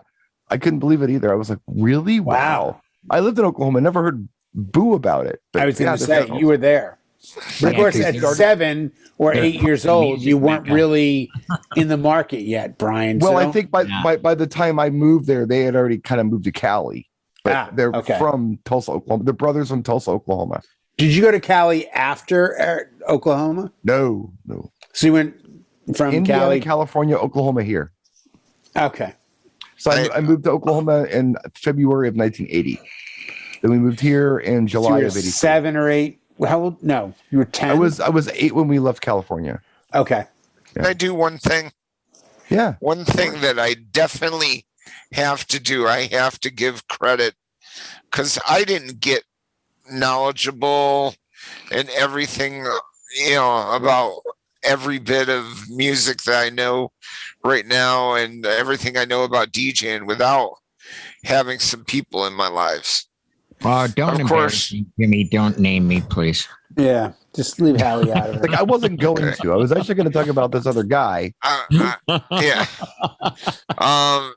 I couldn't believe it either. I was like, really? Wow. I lived in Oklahoma. Never heard boo about it. But I was going to say, you were there. But of course, at 7 or 8 years old, you weren't really in the market yet, Brian. Well, I think by the time I moved there, they had already kind of moved to Cali. But they're from Tulsa, Oklahoma. They're brothers from Tulsa, Oklahoma. Did you go to Cali after Oklahoma? No. So you went from Indiana, Cali, California, Oklahoma here. Okay. So I moved to Oklahoma in February of 1980. Then we moved here in July of 80. 7 or 8. How old? No, you were 10. I was 8 when we left California. Okay. Can I do one thing? Yeah. One thing that I definitely have to do. I have to give credit because I didn't get knowledgeable and everything, about every bit of music that I know right now and everything I know about DJing without having some people in my lives. Oh, don't embarrass me, Jimmy. Don't name me, please. Yeah, just leave Howie out of it. Like I wasn't going to. I was actually going to talk about this other guy. Yeah.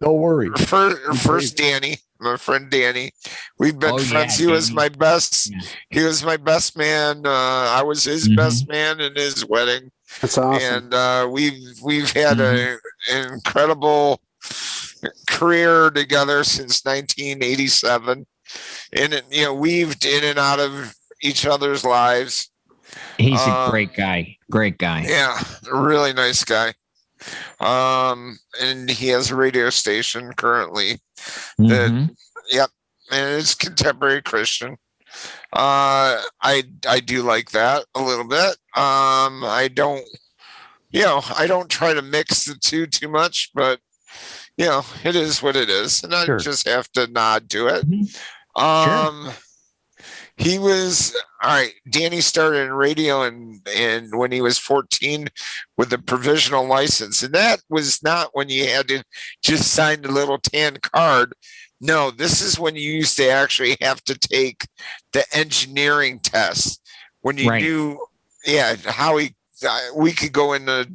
Don't worry. First, Danny, my friend Danny. We've been friends. He was my best. Yeah. He was my best man. I was his best man in his wedding. That's awesome. And we've had an incredible career together since 1987. And weaved in and out of each other's lives. He's a great guy. Yeah, a really nice guy. And he has a radio station currently that and it's contemporary Christian. I do like that a little bit. I don't I don't try to mix the two too much, but it is what it is, and I just have to nod to it. Sure. He was all right. Danny started in radio and when he was 14 with a provisional license, and that was not when you had to just sign the little tan card. No, this is when you used to actually have to take the engineering test when you knew, how we could go into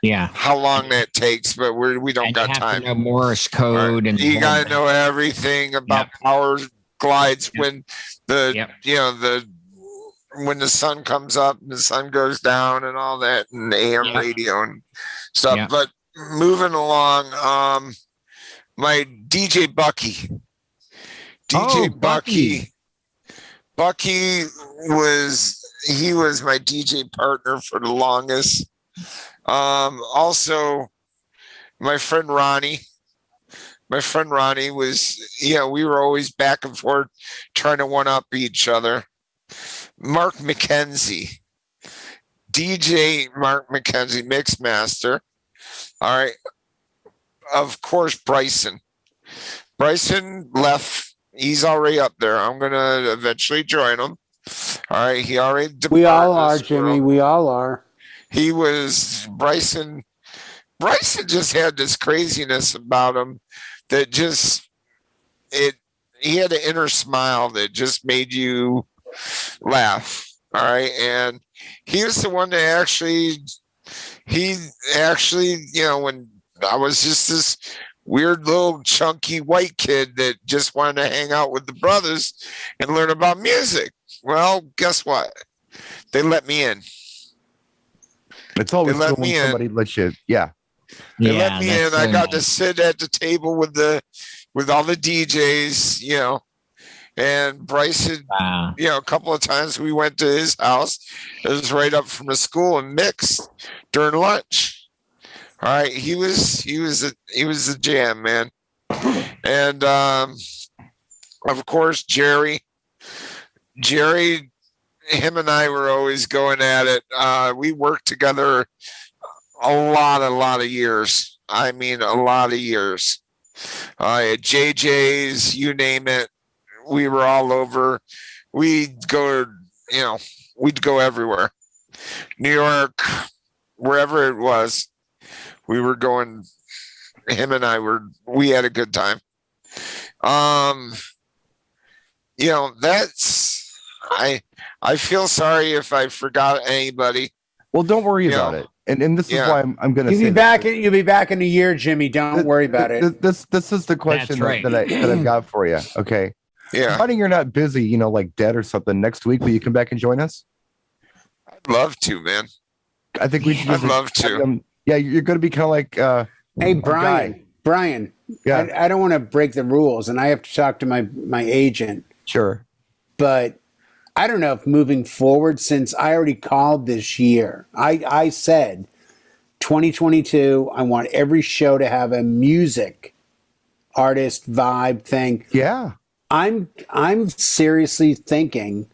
how long that takes, but we don't got time. To know Morse code, and you got to know everything about power glides when when the sun comes up and the sun goes down and all that, and AM radio and stuff. But moving along, my DJ Bucky. Bucky was my DJ partner for the longest. Also, my friend Ronnie was, we were always back and forth trying to one up each other. Mark McKenzie, DJ Mark McKenzie, mix master. All right. Of course, Bryson left. He's already up there. I'm going to eventually join him. All right. He already departed. We all are, Jimmy. We all are. He was Bryson. Bryson just had this craziness about him that he had an inner smile that just made you laugh. All right. And he was the one that when I was just this weird little chunky white kid that just wanted to hang out with the brothers and learn about music. Well, guess what? They let me in. It's always cool when somebody lets you. Yeah. They let me in. I got to sit at the table with all the DJs, and Bryson, a couple of times we went to his house. It was right up from the school and mixed during lunch. All right, he was a jam, man. And of course, Jerry, him and I were always going at it. We worked together a lot of years. I mean, a lot of years. At JJ's, you name it, we were all over. We'd go everywhere. New York, wherever it was. We were going, him and we had a good time. I feel sorry if I forgot anybody. Well, don't worry about it. And this is why I'm going to say you'll be back in a year, Jimmy. Don't worry about it. This is the question that I've got for you. Okay. Yeah. Providing you're not busy, like dead or something, next week, will you come back and join us? I'd love to, man. I think we should. I'd love to. Yeah, you're going to be kind of like. Hey, Brian. Yeah. I don't want to break the rules, and I have to talk to my agent. Sure. But I don't know if moving forward, since I already called this year, I said 2022, I want every show to have a music artist vibe thing. Yeah. I'm seriously thinking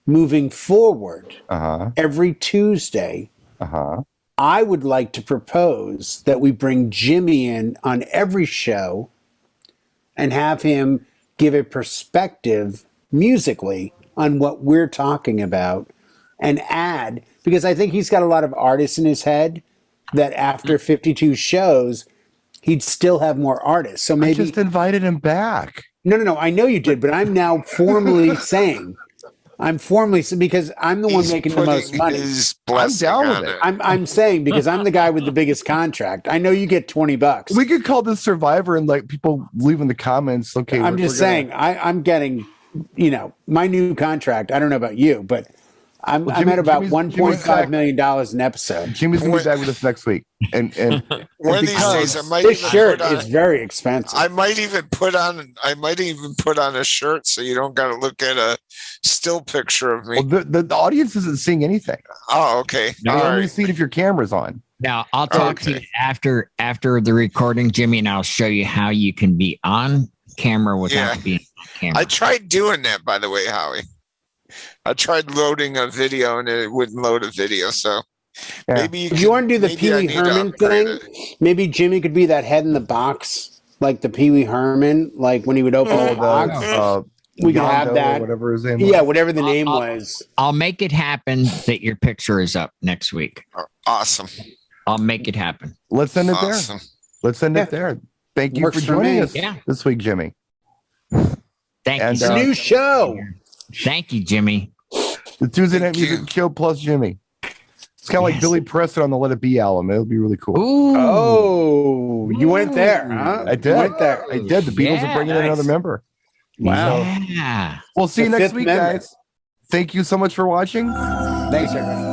moving forward every Tuesday. I would like to propose that we bring Jimmy in on every show and have him give a perspective musically on what we're talking about and add, because I think he's got a lot of artists in his head that after 52 shows, he'd still have more artists. So maybe I just invited him back. No. I know you did, but I'm now formally saying, because I'm the one making the most money. I'm down with it. I'm saying because I'm the guy with the biggest contract. I know you get $20. We could call this Survivor and people leave in the comments. Okay, I'm just saying I'm getting, my new contract. I don't know about you, but I'm at about $1.5 million an episode. Jimmy's gonna be back with us next week, and one of these days, this shirt is very expensive. I might even put on a shirt so you don't got to look at a still picture of me. Well, the audience isn't seeing anything. Oh, okay. They only see it if your camera's on. Now I'll talk to you after the recording, Jimmy, and I'll show you how you can be on camera without being on camera. I tried doing that, by the way, Howie. I tried loading a video and it wouldn't load a video. So Yeah. Maybe If you want to do the maybe Pee I Wee need to Herman upgrade thing, it. maybe Jimmy could be that head in the box, like the Pee Wee Herman, like when he would open the box. We could have Yondo that. or whatever his name Yeah, was. whatever the name was. I'll make it happen that your picture is up next week. Awesome. I'll make it happen. Let's send it Awesome. there. Let's send Yeah. it there. Thank you Works for for joining me. us Yeah. this week, Jimmy. Thank And, you. so New much. show. Thank you, Jimmy. The Tuesday Night Thank you. Music Show plus Jimmy. It's kind of like Yes. Billy Preston on the Let It Be album. It'll be really cool. Ooh. Oh, you went there, huh? I did. You went there. I did. The Beatles are bringing in another member. Wow. Yeah. We'll see you The next fifth week, member. guys. Thank you so much for watching. Thanks, everybody.